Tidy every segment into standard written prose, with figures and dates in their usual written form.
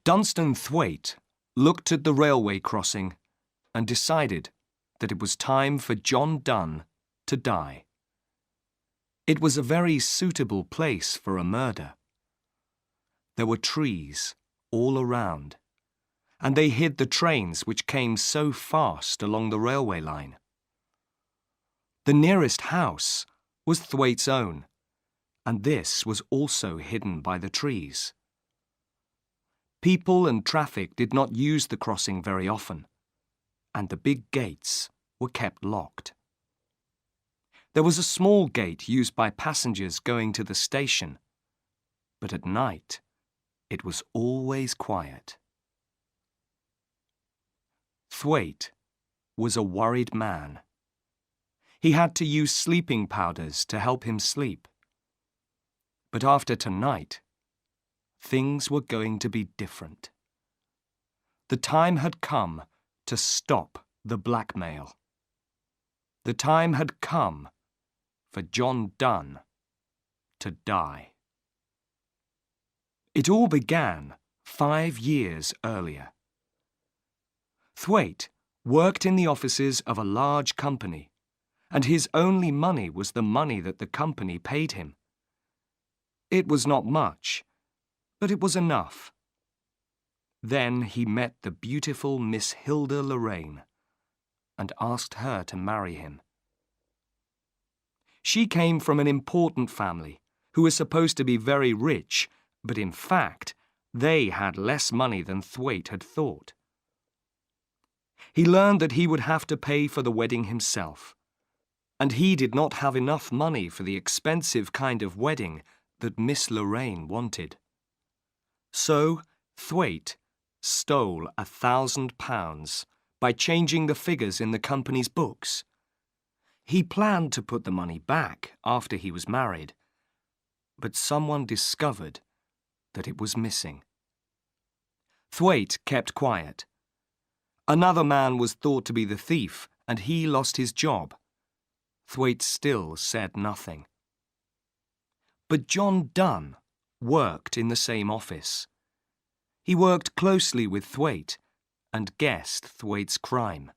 Dunstan Thwaite looked at the railway crossing and decided that it was time for John Donne to die. It was a very suitable place for a murder. There were trees all around, and they hid the trains which came so fast along the railway line. The nearest house was Thwaite's own, and this was also hidden by the trees. People and traffic did not use the crossing very often, and the big gates were kept locked. There was a small gate used by passengers going to the station, but at night it was always quiet. Thwaite was a worried man. He had to use sleeping powders to help him sleep. But after tonight, things were going to be different. The time had come to stop the blackmail. The time had come for John Donne to die. It all began 5 years earlier. Thwaite worked in the offices of a large company, and his only money was the money that the company paid him. It was not much, but it was enough. Then he met the beautiful Miss Hilda Lorraine and asked her to marry him. She came from an important family who was supposed to be very rich, but in fact, they had less money than Thwaite had thought. He learned that he would have to pay for the wedding himself, and he did not have enough money for the expensive kind of wedding that Miss Lorraine wanted. So Thwaite stole £1,000 by changing the figures in the company's books. He planned to put the money back after he was married, but someone discovered that it was missing. Thwaite kept quiet. Another man was thought to be the thief, and he lost his job. Thwaite still said nothing. But John Donne worked in the same office. He worked closely with Thwaite and guessed Thwaite's crime.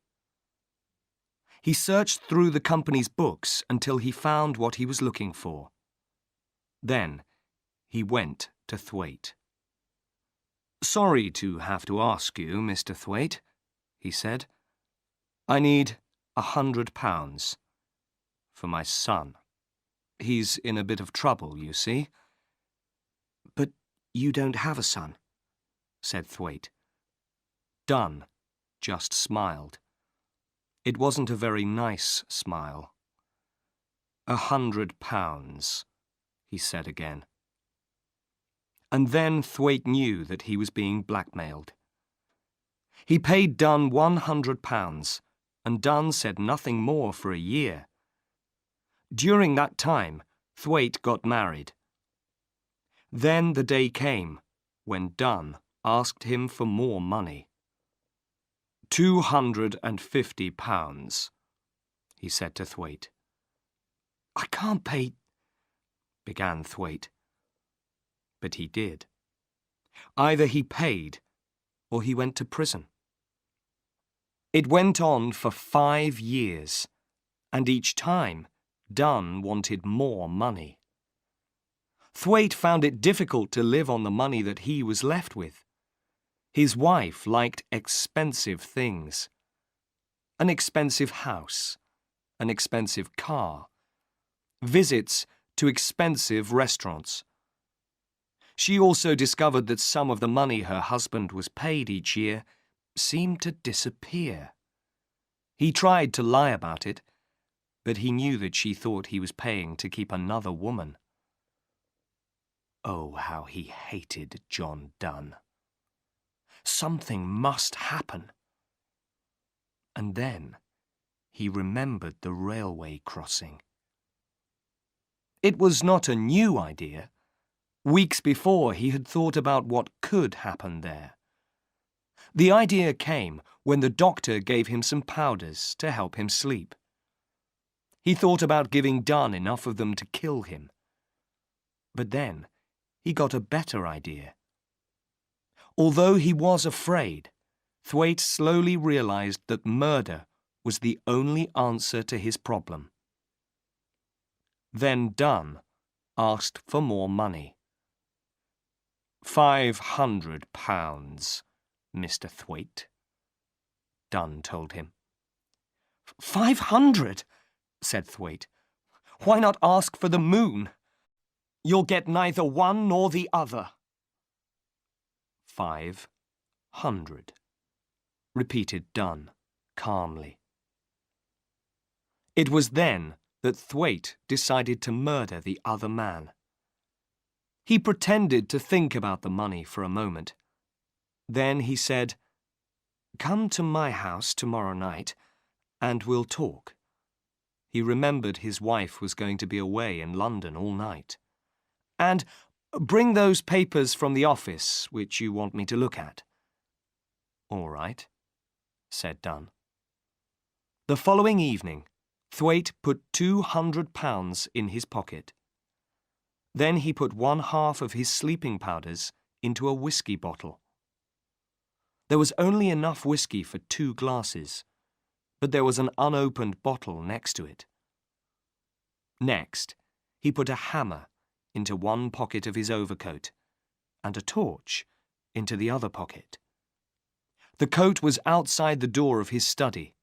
He searched through the company's books until he found what he was looking for. Then he went to Thwaite. "Sorry to have to ask you, Mr. Thwaite," he said. "I need £100 for my son. He's in a bit of trouble, you see." "But you don't have a son," said Thwaite. Donne just smiled. It wasn't a very nice smile. £100, he said again. And then Thwaite knew that he was being blackmailed. He paid Donne £100, and Donne said nothing more for a year. During that time, Thwaite got married. Then the day came when Donne asked him for more money. £250, he said to Thwaite. "I can't pay," began Thwaite. But he did. Either he paid or he went to prison. It went on for 5 years, and each time Donne wanted more money. Thwaite found it difficult to live on the money that he was left with. His wife liked expensive things. An expensive house, an expensive car, visits to expensive restaurants. She also discovered that some of the money her husband was paid each year seemed to disappear. He tried to lie about it, but he knew that she thought he was paying to keep another woman. Oh, how he hated John Donne. Something must happen. And then he remembered the railway crossing. It was not a new idea. Weeks before, he had thought about what could happen there. The idea came when the doctor gave him some powders to help him sleep. He thought about giving Donne enough of them to kill him. But then he got a better idea. Although he was afraid, Thwaite slowly realized that murder was the only answer to his problem. Then Dunn asked for more money. £500, Mr. Thwaite, Dunn told him. 500? Said Thwaite. Why not ask for the moon? You'll get neither one nor the other. 500, repeated Dunn calmly. It was then that Thwaite decided to murder the other man. He pretended to think about the money for a moment. Then he said, "Come to my house tomorrow night, and we'll talk." He remembered his wife was going to be away in London all night. "And bring those papers from the office which you want me to look at." "All right," said Dunn. The following evening, Thwaite put £200 in his pocket. Then he put 1/2 of his sleeping powders into a whiskey bottle. There was only enough whiskey for 2 glasses, but there was an unopened bottle next to it. Next, he put a hammer into one pocket of his overcoat and a torch into the other pocket. The coat was outside the door of his study.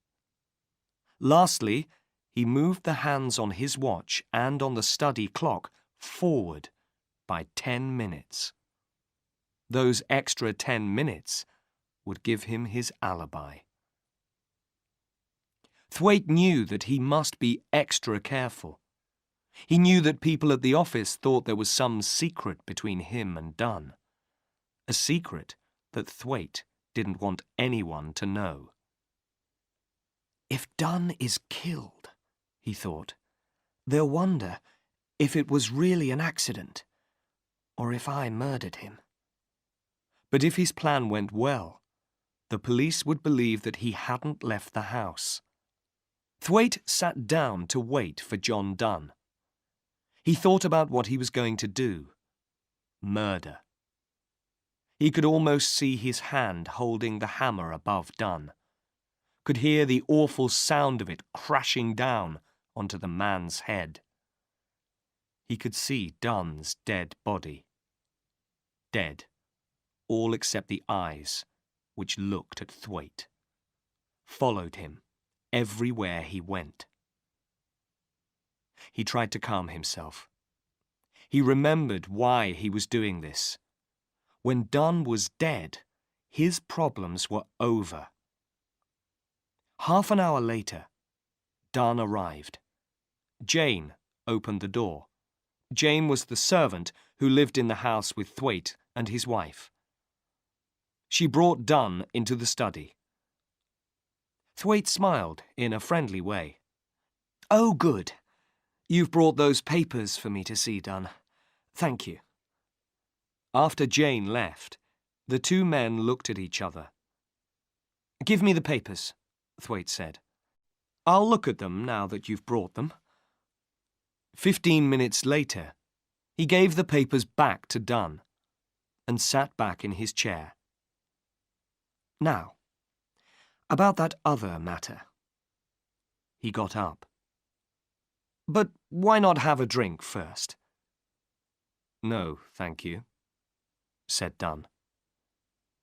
Lastly, he moved the hands on his watch and on the study clock forward by 10 minutes. Those extra 10 minutes would give him his alibi. Thwaite knew that he must be extra careful. He knew that people at the office thought there was some secret between him and Dunn. A secret that Thwaite didn't want anyone to know. "If Dunn is killed," he thought, "they'll wonder if it was really an accident, or if I murdered him." But if his plan went well, the police would believe that he hadn't left the house. Thwaite sat down to wait for John Dunn. He thought about what he was going to do. Murder. He could almost see his hand holding the hammer above Dunn. Could hear the awful sound of it crashing down onto the man's head. He could see Dunn's dead body. Dead, all except the eyes, which looked at Thwaite. Followed him everywhere he went. He tried to calm himself. He remembered why he was doing this. When Dunn was dead, his problems were over. Half an hour later, Dunn arrived. Jane opened the door. Jane was the servant who lived in the house with Thwaite and his wife. She brought Dunn into the study. Thwaite smiled in a friendly way. "Oh, good. You've brought those papers for me to see, Dunn. Thank you." After Jane left, the 2 men looked at each other. "Give me the papers," Thwaite said. "I'll look at them now that you've brought them." 15 minutes later, he gave the papers back to Dunn and sat back in his chair. "Now, about that other matter." He got up. "But why not have a drink first?" "No, thank you," said Dunn.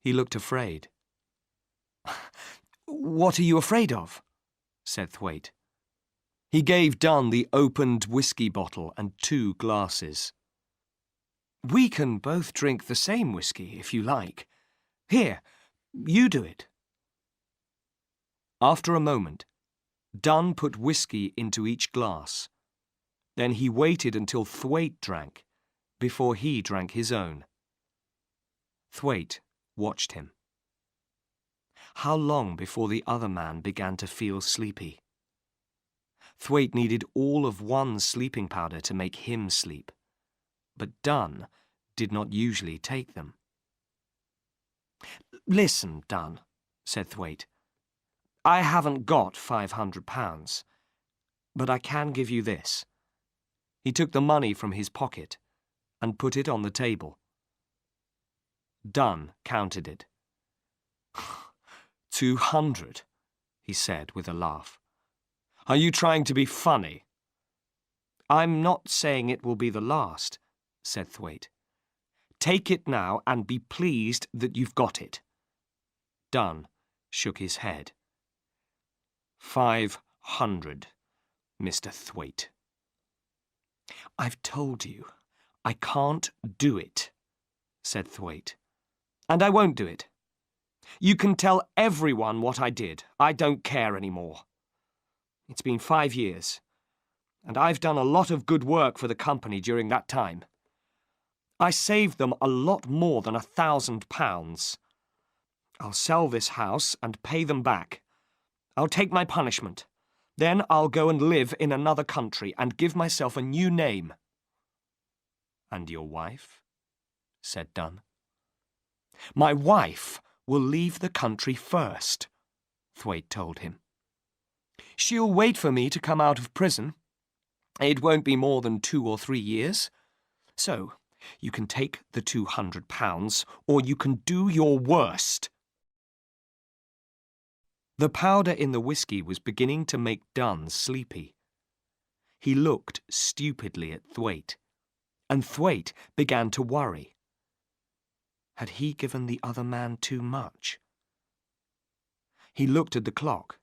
He looked afraid. "What are you afraid of?" said Thwaite. He gave Dunn the opened whiskey bottle and 2 glasses. "We can both drink the same whiskey, if you like. Here, you do it." After a moment, Dunn put whiskey into each glass. Then he waited until Thwaite drank, before he drank his own. Thwaite watched him. How long before the other man began to feel sleepy? Thwaite needed all of one sleeping powder to make him sleep, but Dunn did not usually take them. "Listen, Dunn," said Thwaite. "I haven't got £500, but I can give you this." He took the money from his pocket and put it on the table. Dunn counted it. 200, he said with a laugh. Are you trying to be funny? I'm not saying it will be the last, said Thwaite. Take it now and be pleased that you've got it. Dunn shook his head. 500, Mr. Thwaite. I've told you, I can't do it, said Thwaite. And I won't do it. You can tell everyone what I did. I don't care anymore. It's been 5 years, and I've done a lot of good work for the company during that time. I saved them a lot more than £1,000. I'll sell this house and pay them back. I'll take my punishment. Then I'll go and live in another country and give myself a new name. And your wife? Said Dunn. My wife will leave the country first, Thwaite told him. She'll wait for me to come out of prison. It won't be more than 2 or 3 years. So, you can take the £200, or you can do your worst. The powder in the whiskey was beginning to make Dunn sleepy. He looked stupidly at Thwaite, and Thwaite began to worry. Had he given the other man too much? He looked at the clock.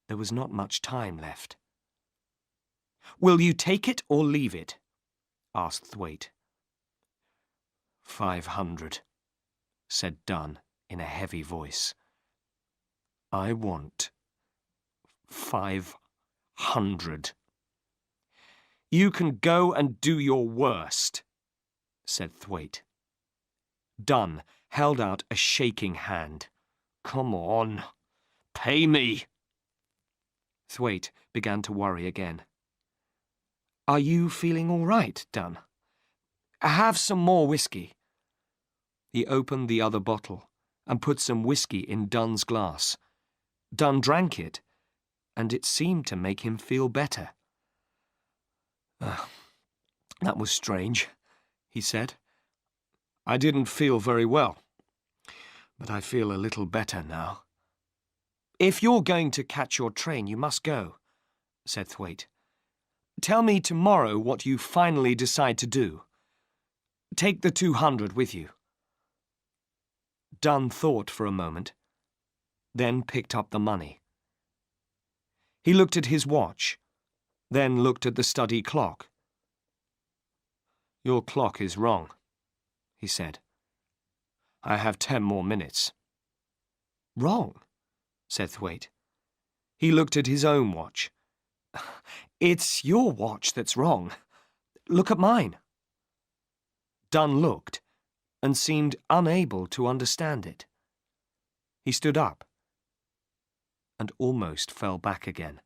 There was not much time left. Will you take it or leave it? Asked Thwaite. 500, said Dunn in a heavy voice. I want 500. You can go and do your worst, said Thwaite. Dunn held out a shaking hand. Come on, pay me. Thwaite began to worry again. Are you feeling all right, Dunn? Have some more whiskey. He opened the other bottle and put some whiskey in Dunn's glass. Dunn drank it, and it seemed to make him feel better. That was strange, he said. I didn't feel very well, but I feel a little better now. If you're going to catch your train, you must go, said Thwaite. Tell me tomorrow what you finally decide to do. Take the 200 with you. Dunn thought for a moment, then picked up the money. He looked at his watch, then looked at the study clock. Your clock is wrong, he said. I have 10 more minutes. Wrong, said Thwaite. He looked at his own watch. It's your watch that's wrong. Look at mine. Dunn looked and seemed unable to understand it. He stood up and almost fell back again.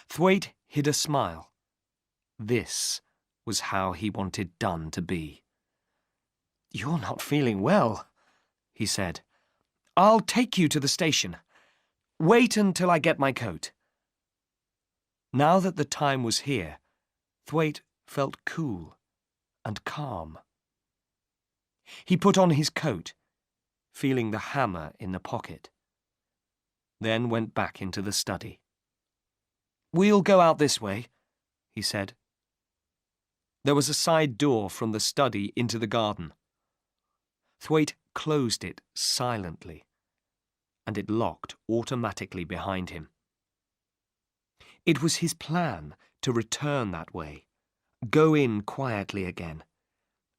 Thwaite hid a smile. This was how he wanted Dunn to be. You're not feeling well, he said. I'll take you to the station. Wait until I get my coat. Now that the time was here, Thwaite felt cool and calm. He put on his coat, feeling the hammer in the pocket, then went back into the study. We'll go out this way, he said. There was a side door from the study into the garden. Thwaite closed it silently, and it locked automatically behind him. It was his plan to return that way, go in quietly again,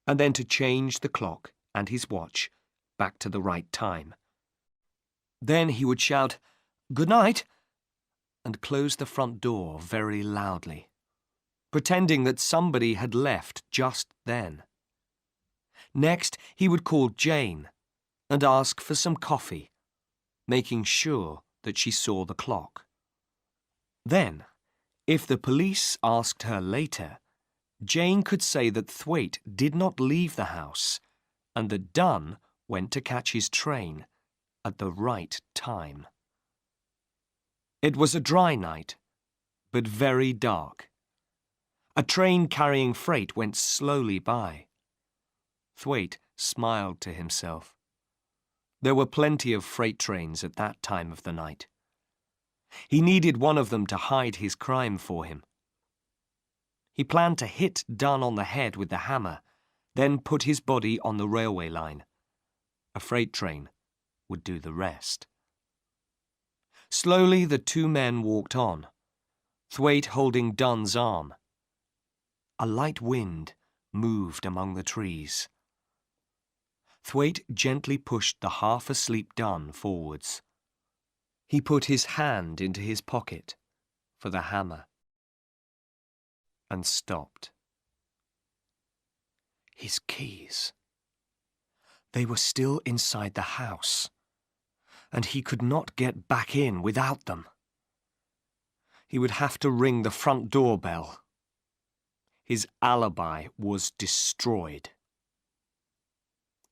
and then to change the clock and his watch back to the right time. Then he would shout, "Good night," and close the front door very loudly, pretending that somebody had left just then. Next, he would call Jane and ask for some coffee, making sure that she saw the clock. Then, if the police asked her later, Jane could say that Thwaite did not leave the house and that Dunn went to catch his train at the right time. It was a dry night, but very dark. A train carrying freight went slowly by. Thwaite smiled to himself. There were plenty of freight trains at that time of the night. He needed one of them to hide his crime for him. He planned to hit Dunn on the head with the hammer, then put his body on the railway line. A freight train would do the rest. Slowly the two men walked on, Thwaite holding Dunn's arm. A light wind moved among the trees. Thwaite gently pushed the half-asleep Dunn forwards. He put his hand into his pocket for the hammer and stopped. His keys. They were still inside the house, and he could not get back in without them. He would have to ring the front door bell. His alibi was destroyed.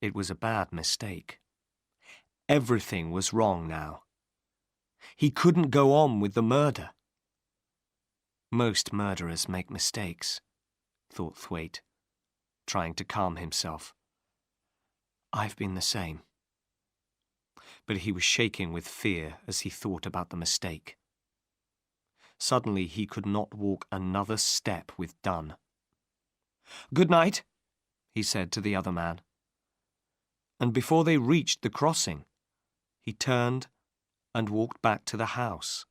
It was a bad mistake. Everything was wrong now. He couldn't go on with the murder. Most murderers make mistakes, thought Thwaite, trying to calm himself. I've been the same. But he was shaking with fear as he thought about the mistake. Suddenly he could not walk another step with Dunn. "Good night," he said to the other man. And before they reached the crossing, he turned and walked back to the house.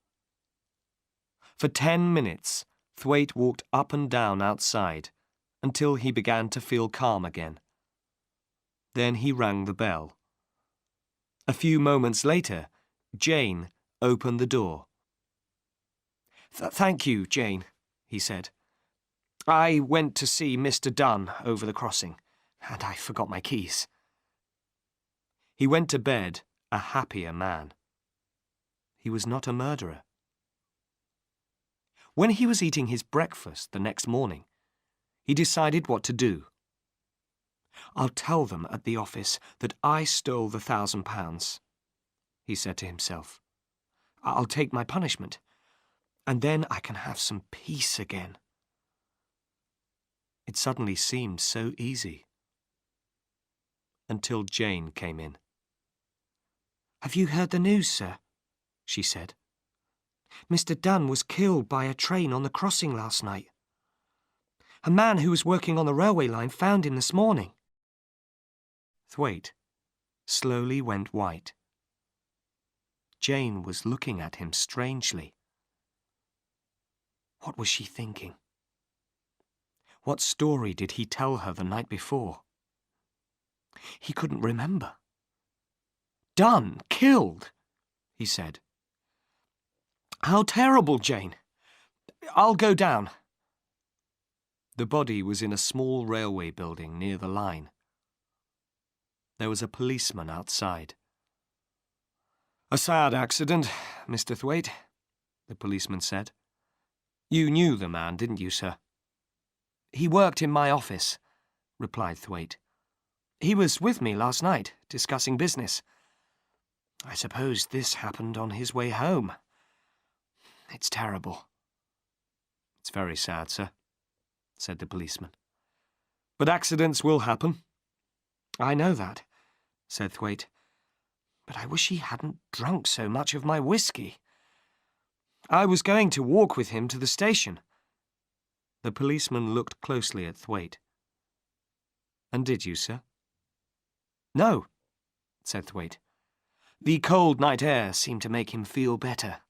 For 10 minutes, Thwaite walked up and down outside until he began to feel calm again. Then he rang the bell. A few moments later, Jane opened the door. "Thank you, Jane," he said. "I went to see Mr. Dunn over the crossing, and I forgot my keys." He went to bed a happier man. He was not a murderer. When he was eating his breakfast the next morning, he decided what to do. "I'll tell them at the office that I stole the £1,000, he said to himself. "I'll take my punishment, and then I can have some peace again." It suddenly seemed so easy. Until Jane came in. "Have you heard the news, sir?" she said. "Mr. Dunn was killed by a train on the crossing last night. A man who was working on the railway line found him this morning." Thwaite slowly went white. Jane was looking at him strangely. What was she thinking? What story did he tell her the night before? He couldn't remember. "Dunn killed," he said. "How terrible, Jane. I'll go down." The body was in a small railway building near the line. There was a policeman outside. "A sad accident, Mr. Thwaite," the policeman said. "You knew the man, didn't you, sir?" "He worked in my office," replied Thwaite. "He was with me last night, discussing business. I suppose this happened on his way home. It's terrible." "It's very sad, sir," said the policeman. "But accidents will happen." "I know that," said Thwaite. "But I wish he hadn't drunk so much of my whiskey. I was going to walk with him to the station." The policeman looked closely at Thwaite. "And did you, sir?" "No," said Thwaite. "The cold night air seemed to make him feel better.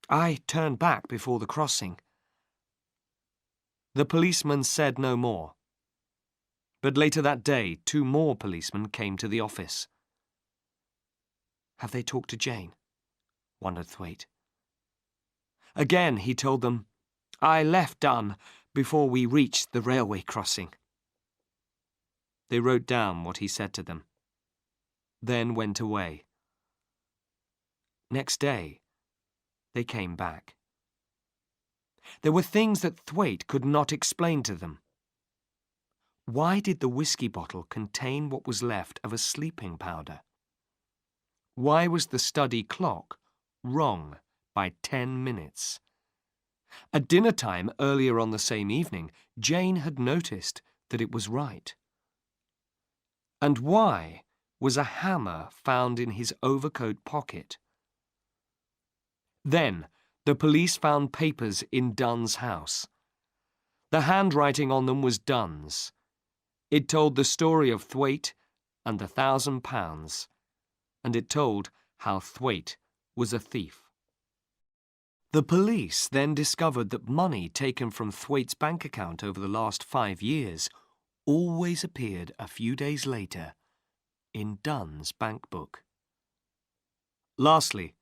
I turned back before the crossing." The policeman said no more. But later that day, 2 more policemen came to the office. "Have they talked to Jane?" wondered Thwaite. Again he told them, "I left Dunn before we reached the railway crossing." They wrote down what he said to them, then went away. Next day, they came back. There were things that Thwaite could not explain to them. Why did the whiskey bottle contain what was left of a sleeping powder? Why was the study clock wrong by 10 minutes? At dinner time earlier on the same evening, Jane had noticed that it was right. and why was a hammer found in his overcoat pocket? Then, the police found papers in Dunn's house. The handwriting on them was Dunn's. It told the story of Thwaite and the £1,000, and it told how Thwaite was a thief. The police then discovered that money taken from Thwaite's bank account over the last 5 years always appeared a few days later in Dunn's bank book. Lastly,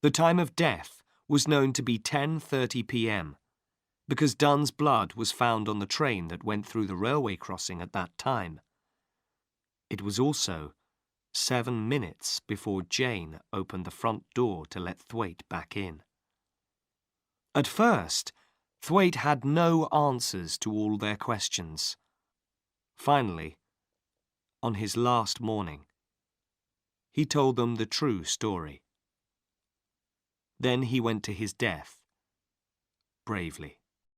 the time of death was known to be 10:30 p.m. because Dunn's blood was found on the train that went through the railway crossing at that time. It was also 7 minutes before Jane opened the front door to let Thwaite back in. At first, Thwaite had no answers to all their questions. Finally, on his last morning, he told them the true story. Then he went to his death bravely.